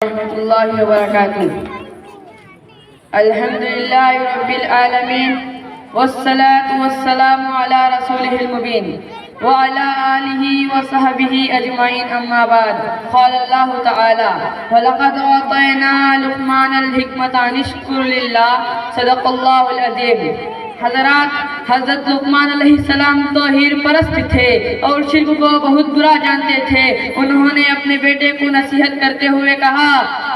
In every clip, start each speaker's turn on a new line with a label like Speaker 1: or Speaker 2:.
Speaker 1: ورحمۃ اللہ وبرکاتہ۔ الحمدللہ رب العالمین والصلاة والسلام علی رسولہ المبین وعلی آلہ وصحبہ اجمعین، اما بعد۔ قال اللہ تعالی وَلَقَدْ أَعْطَيْنَا لُقْمَانَ الْحِكْمَةَ أَنِ اشْكُرْ لِلَّهِ صدق اللہ العظیم۔ حضرات، حضرت لقمان علیہ السلام توحید پرست تھے اور شرک کو بہت برا جانتے تھے۔ انہوں نے اپنے بیٹے کو نصیحت کرتے ہوئے کہا،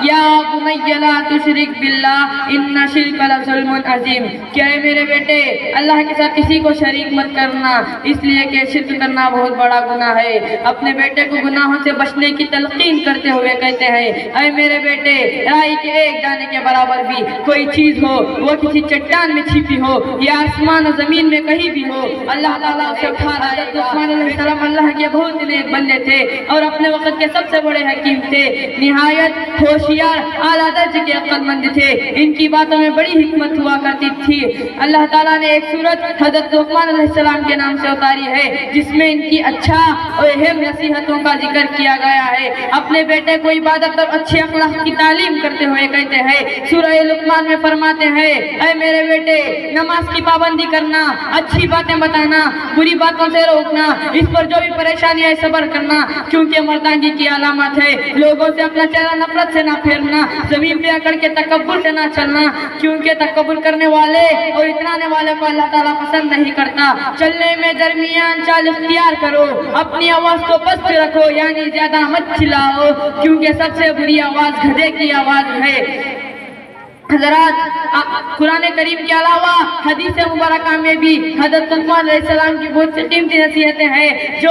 Speaker 1: یا بنی لا تشرک باللہ ان الشرک لظلم عظیم، کہ اے میرے بیٹے اللہ کے ساتھ کسی کو شریک مت کرنا، اس لیے کہ شرک کرنا بہت بڑا گناہ ہے۔ اپنے بیٹے کو گناہوں سے بچنے کی تلقین کرتے ہوئے کہتے ہیں، اے میرے بیٹے، رائی کے ایک دانے کے برابر بھی کوئی چیز ہو، وہ کسی چٹان میں چھپی ہو یا آسمان و زمین میں کہیں بھی ہو، اللہ تعالیٰ اسے اٹھا لائے۔ حضرت لقمان علیہ السلام اللہ کے بہت نیک بندے تھے اور اپنے وقت کے سب سے بڑے حکیم تھے، نہایت ہوشیار، اعلیٰ درجے کے عقل مند تھے۔ ان کی باتوں میں بڑی حکمت ہوا کرتی تھی۔ اللہ تعالیٰ نے ایک سورت حضرت لقمان علیہ السلام کے نام سے اتاری ہے، جس میں ان کی اچھا اور اہم نصیحتوں کا ذکر کیا گیا ہے۔ اپنے بیٹے کو عبادت اور اچھے اخلاق کی تعلیم کرتے ہوئے کہتے ہیں، سورہ لقمان میں فرماتے ہیں، اے میرے بیٹے، نماز کی پابندی کرنا، اچھی باتیں بتانا، بری باتوں سے روکنا، اس پر جو بھی پریشانی ہے صبر کرنا، کیونکہ مردانگی کی علامت ہے۔ لوگوں سے اپنا چہرہ نفرت سے نہ پھیرنا، زمین پہ اکڑ کے تکبر سے نہ چلنا، کیونکہ تکبر کرنے والے اور اترانے والے کو اللہ تعالیٰ پسند نہیں کرتا۔ چلنے میں درمیان چال اختیار کرو، اپنی آواز کو پست رکھو، یعنی زیادہ مت چلاؤ، کیونکہ سب سے بری آواز گدھے کی آواز ہے۔ حضرات، قرآن کریم کے علاوہ حدیث مبارکہ میں بھی حضرت لقمان علیہ السلام کی بہت سی قیمتی نصیحتیں ہیں جو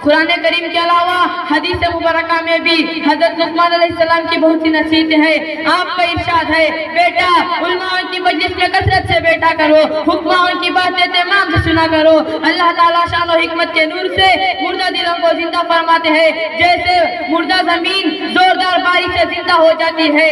Speaker 1: قرآن کریم کے علاوہ حدیث مبارکہ میں بھی حضرت لقمان علیہ السلام کی بہت سی نصیحتیں ہیں۔ آپ کا ارشاد ہے، بیٹا علماء کی مجلس میں کثرت سے بیٹھا کرو، حکماؤں کی باتیں اہتمام سے سنا کرو۔ اللہ تعالیٰ شان و حکمت کے نور سے مردہ دلوں کو زندہ فرماتے ہیں، جیسے مردہ زمین زوردار بارش سے زندہ ہو جاتی ہے۔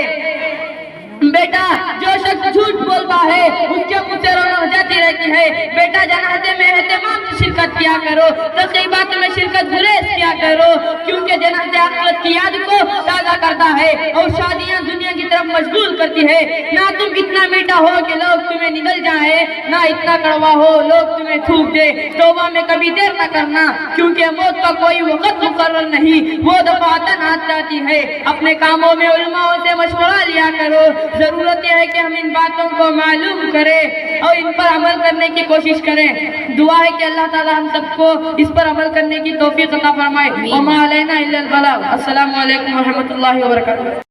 Speaker 1: بیٹا جو شخص جھوٹ بولتا ہے اس کے منہ سے رونق جاتی رہتی ہے۔ بیٹا جنازے میں اہتمام سے شرکت کیا کرو، تقریبات میں شرکت گریز کیا کرو، کیونکہ جنازہ آخرت کی یاد کو تازہ کرتا ہے اور شادیاں دنیا کی طرف مشغول کرتی ہے۔ نہ تم اتنا میٹھا ہو کہ لوگ تمہیں نگل جائیں، نہ اتنا کڑوا ہو لوگ تمہیں تھوک دے۔ توبہ میں کبھی دیر نہ کرنا، کیونکہ موت کا کوئی وقت مقرر نہیں، وہ دفعتاً آ جاتی ہے۔ اپنے کاموں میں علماء سے مشورہ لیا کرو۔ ضرورت یہ ہے کہ ہم ان باتوں کو معلوم کریں اور ان پر عمل کرنے کی کوشش کریں۔ دعا ہے کہ اللہ تعالی ہم سب کو اس پر عمل کرنے کی توفیق عطا فرمائے۔ وما علینا الا البلاغ۔ السلام علیکم ورحمۃ اللہ وبرکاتہ۔